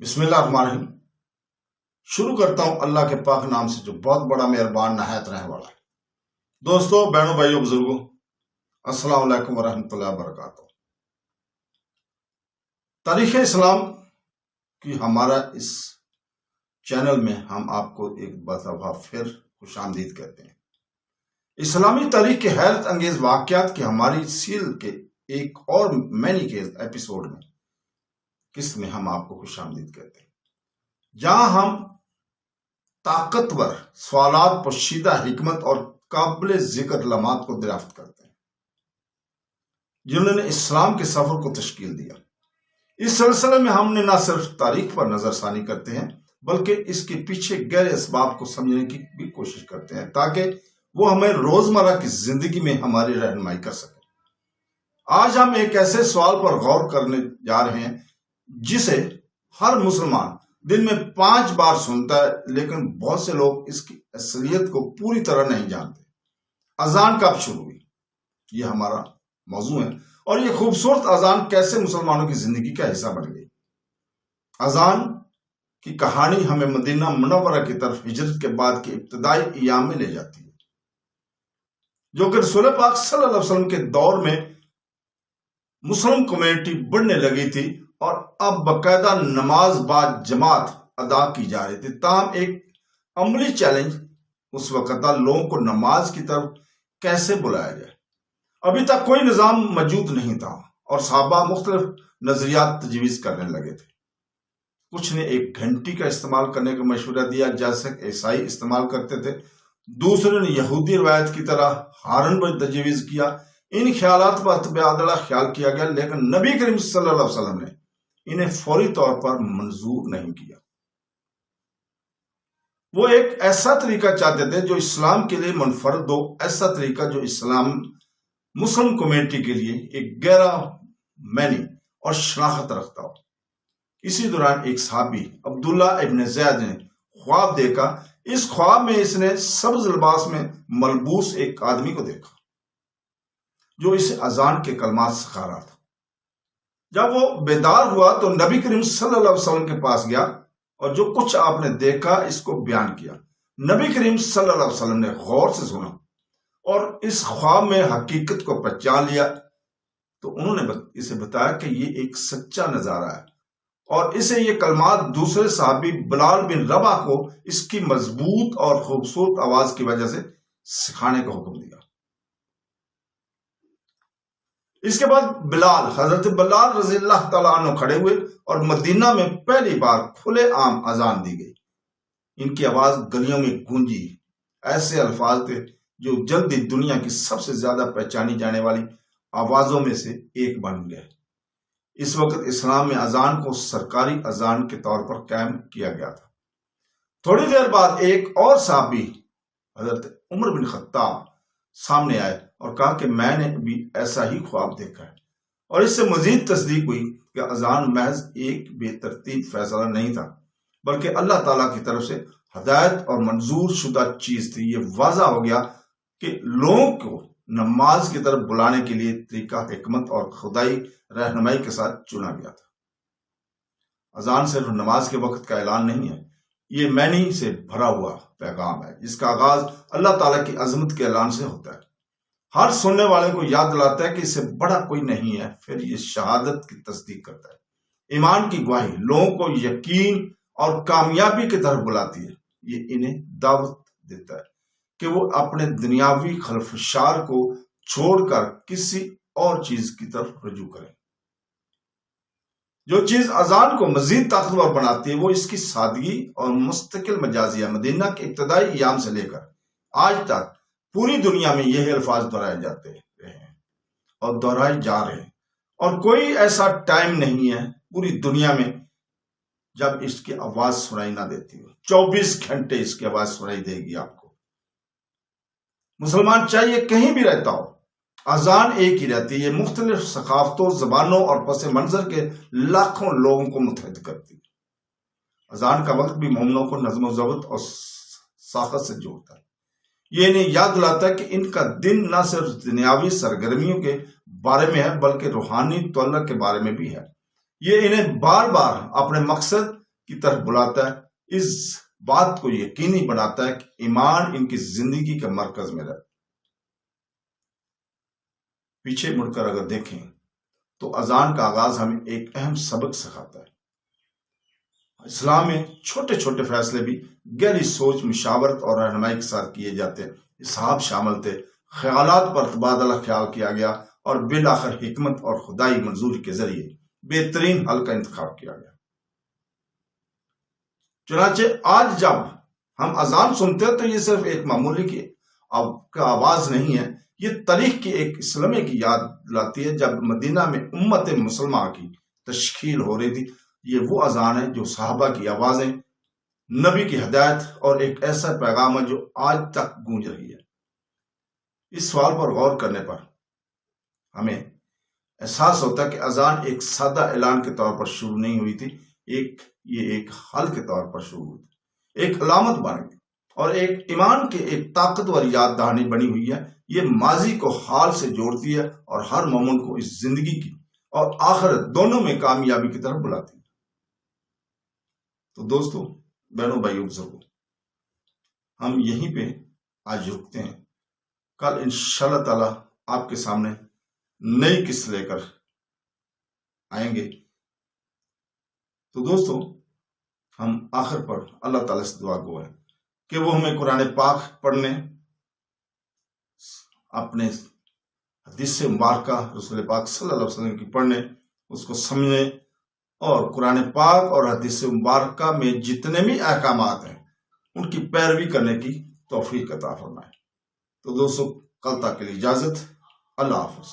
بسم اللہ الرحمن الرحیم۔ شروع کرتا ہوں اللہ کے پاک نام سے جو بہت بڑا مہربان نہایت رحم والا ہے۔ دوستو، بہنوں، بھائیوں، بزرگوں، السلام علیکم ورحمۃ اللہ وبرکاتہ۔ تاریخ اسلام کی ہمارا اس چینل میں ہم آپ کو ایک دفعہ پھر خوش آمدید کہتے ہیں۔ اسلامی تاریخ کے حیرت انگیز واقعات کی ہماری سیریل کے ایک اور مینی کے ایپیسوڈ میں قسط میں ہم آپ کو خوش آمدید کہتے ہیں، جہاں ہم طاقتور سوالات، پوشیدہ حکمت اور قابل ذکر لمحات کو دریافت کرتے ہیں جنہوں نے اسلام کے سفر کو تشکیل دیا۔ اس سلسلے میں ہم نے نہ صرف تاریخ پر نظر ثانی کرتے ہیں بلکہ اس کے پیچھے گہرے اسباب کو سمجھنے کی بھی کوشش کرتے ہیں تاکہ وہ ہمیں روزمرہ کی زندگی میں ہماری رہنمائی کر سکیں۔ آج ہم ایک ایسے سوال پر غور کرنے جا رہے ہیں جسے ہر مسلمان دن میں 5 بار سنتا ہے، لیکن بہت سے لوگ اس کی اصلیت کو پوری طرح نہیں جانتے۔ اذان کب شروع ہوئی؟ یہ ہمارا موضوع ہے، اور یہ خوبصورت اذان کیسے مسلمانوں کی زندگی کا حصہ بن گئی۔ اذان کی کہانی ہمیں مدینہ منورہ کی طرف ہجرت کے بعد کے ابتدائی ایام میں لے جاتی ہے، جو کہ رسول پاک صلی اللہ علیہ وسلم کے دور میں مسلم کمیونٹی بڑھنے لگی تھی اور اب باقاعدہ نماز بعد جماعت ادا کی جا رہی تھی۔ تاہم ایک عملی چیلنج اس وقت تھا، لوگوں کو نماز کی طرف کیسے بلایا جائے۔ ابھی تک کوئی نظام موجود نہیں تھا اور صحابہ مختلف نظریات تجویز کرنے لگے تھے۔ کچھ نے 1 گھنٹی کا استعمال کرنے کا مشورہ دیا جیسے عیسائی استعمال کرتے تھے، دوسرے نے یہودی روایت کی طرح ہارن پر تجویز کیا۔ ان خیالات پر تبادلہ خیال کیا گیا، لیکن نبی کریم صلی اللہ علیہ وسلم نے انہیں فوری طور پر منظور نہیں کیا۔ وہ ایک ایسا طریقہ چاہتے تھے جو اسلام کے لیے منفرد ہو، ایسا طریقہ جو اسلام مسلم کمیونٹی کے لیے ایک گہرا معنی اور شناخت رکھتا ہو۔ اسی دوران ایک صحابی عبداللہ ابن زید نے خواب دیکھا۔ اس خواب میں اس نے سبز لباس میں ملبوس ایک آدمی کو دیکھا جو اسے اذان کے کلمات سکھا رہا تھا۔ جب وہ بیدار ہوا تو نبی کریم صلی اللہ علیہ وسلم کے پاس گیا اور جو کچھ آپ نے دیکھا اس کو بیان کیا۔ نبی کریم صلی اللہ علیہ وسلم نے غور سے سنا اور اس خواب میں حقیقت کو پہچان لیا، تو انہوں نے اسے بتایا کہ یہ ایک سچا نظارہ ہے، اور اسے یہ کلمات دوسرے صحابی بلال بن رباح کو اس کی مضبوط اور خوبصورت آواز کی وجہ سے سکھانے کا حکم دیا۔ اس کے بعد حضرت بلال رضی اللہ تعالیٰ عنہ کھڑے ہوئے اور مدینہ میں پہلی بار کھلے عام اذان دی گئی۔ ان کی آواز گلیوں میں گونجی۔ ایسے الفاظ تھے جو جلدی دنیا کی سب سے زیادہ پہچانی جانے والی آوازوں میں سے ایک بن گئے۔ اس وقت اسلام میں اذان کو سرکاری اذان کے طور پر قائم کیا گیا تھا۔ تھوڑی دیر بعد ایک اور صحابی حضرت عمر بن خطاب سامنے آئے اور کہا کہ میں نے بھی ایسا ہی خواب دیکھا ہے، اور اس سے مزید تصدیق ہوئی کہ اذان محض ایک بے ترتیب فیصلہ نہیں تھا بلکہ اللہ تعالیٰ کی طرف سے ہدایت اور منظور شدہ چیز تھی۔ یہ واضح ہو گیا کہ لوگوں کو نماز کی طرف بلانے کے لیے طریقہ حکمت اور خدائی رہنمائی کے ساتھ چنا گیا تھا۔ اذان صرف نماز کے وقت کا اعلان نہیں ہے، یہ معنی سے بھرا ہوا پیغام ہے جس کا آغاز اللہ تعالیٰ کی عظمت کے اعلان سے ہوتا ہے۔ ہر سننے والے کو یاد دلاتا ہے کہ اس سے بڑا کوئی نہیں ہے، پھر یہ شہادت کی تصدیق کرتا ہے۔ ایمان کی گواہی لوگوں کو یقین اور کامیابی کی طرف بلاتی ہے۔ یہ انہیں دعوت دیتا ہے کہ وہ اپنے دنیاوی خلفشار کو چھوڑ کر کسی اور چیز کی طرف رجوع کریں۔ جو چیز اذان کو مزید طاقتور بناتی ہے وہ اس کی سادگی اور مستقل مجازی ہے۔ مدینہ کے ابتدائی ایام سے لے کر آج تک پوری دنیا میں یہی الفاظ دہرائے جاتے رہے ہیں اور دہرائے جا رہے ہیں، اور کوئی ایسا ٹائم نہیں ہے پوری دنیا میں جب اس کی آواز سنائی نہ دیتی ہو۔ 24 گھنٹے اس کی آواز سنائی دے گی آپ کو۔ مسلمان چاہیے کہیں بھی رہتا ہو، اذان ایک ہی رہتی ہے۔ یہ مختلف ثقافتوں، زبانوں اور پس منظر کے لاکھوں لوگوں کو متحد کرتی ہے۔ اذان کا وقت بھی مومنوں کو نظم و ضبط اور ساخت سے جوڑتا ہے۔ یہ انہیں یاد دلاتا ہے کہ ان کا دن نہ صرف دنیاوی سرگرمیوں کے بارے میں ہے بلکہ روحانی تعلق کے بارے میں بھی ہے۔ یہ انہیں بار بار اپنے مقصد کی طرف بلاتا ہے، اس بات کو یقینی بناتا ہے کہ ایمان ان کی زندگی کے مرکز میں رہتا ہے۔ پیچھے مڑ کر اگر دیکھیں تو اذان کا آغاز ہمیں ایک اہم سبق سکھاتا ہے۔ اسلام میں چھوٹے چھوٹے فیصلے بھی گہری سوچ، مشاورت اور رہنمائی کے ساتھ کیے جاتے ہیں۔ اصحاب شامل تھے، خیالات پر تبادلہ خیال کیا گیا اور بالآخر حکمت اور خدائی منظوری کے ذریعے بہترین حل کا انتخاب کیا گیا۔ چنانچہ آج جب ہم اذان سنتے ہیں تو یہ صرف ایک معمولی کی آواز نہیں ہے، یہ تاریخ کی ایک اس لمحے کی یاد دلاتی ہے جب مدینہ میں امت مسلمہ کی تشکیل ہو رہی تھی۔ یہ وہ اذان ہے جو صحابہ کی آوازیں، نبی کی ہدایت اور ایک ایسا پیغام ہے جو آج تک گونج رہی ہے۔ اس سوال پر غور کرنے پر ہمیں احساس ہوتا ہے کہ اذان ایک سادہ اعلان کے طور پر شروع نہیں ہوئی تھی، یہ ایک حل کے طور پر شروع ہوئی تھی، ایک علامت بن گئی اور ایک ایمان کے ایک طاقتور یاد دہانی بنی ہوئی ہے۔ یہ ماضی کو حال سے جوڑتی ہے اور ہر مومن کو اس زندگی کی اور آخرت دونوں میں کامیابی کی طرف بلاتی ہے۔ تو دوستو، بہنوں، بھائیوں، بزرگوں، ہم یہیں پہ آج رکتے ہیں۔ کل انشاءاللہ تعالی آپ کے سامنے نئی قسط لے کر آئیں گے۔ تو دوستو، ہم آخر پر اللہ تعالیٰ سے دعا گو ہے کہ وہ ہمیں قرآن پاک پڑھنے، اپنے حدیث مبارکہ رسول پاک صلی اللہ علیہ وسلم کی پڑھنے، اس کو سمجھنے اور قرآن پاک اور حدیث مبارکہ میں جتنے بھی احکامات ہیں ان کی پیروی کرنے کی توفیق عطا فرمائے۔ تو دوستو، کل تک کے لیے اجازت، اللہ حافظ۔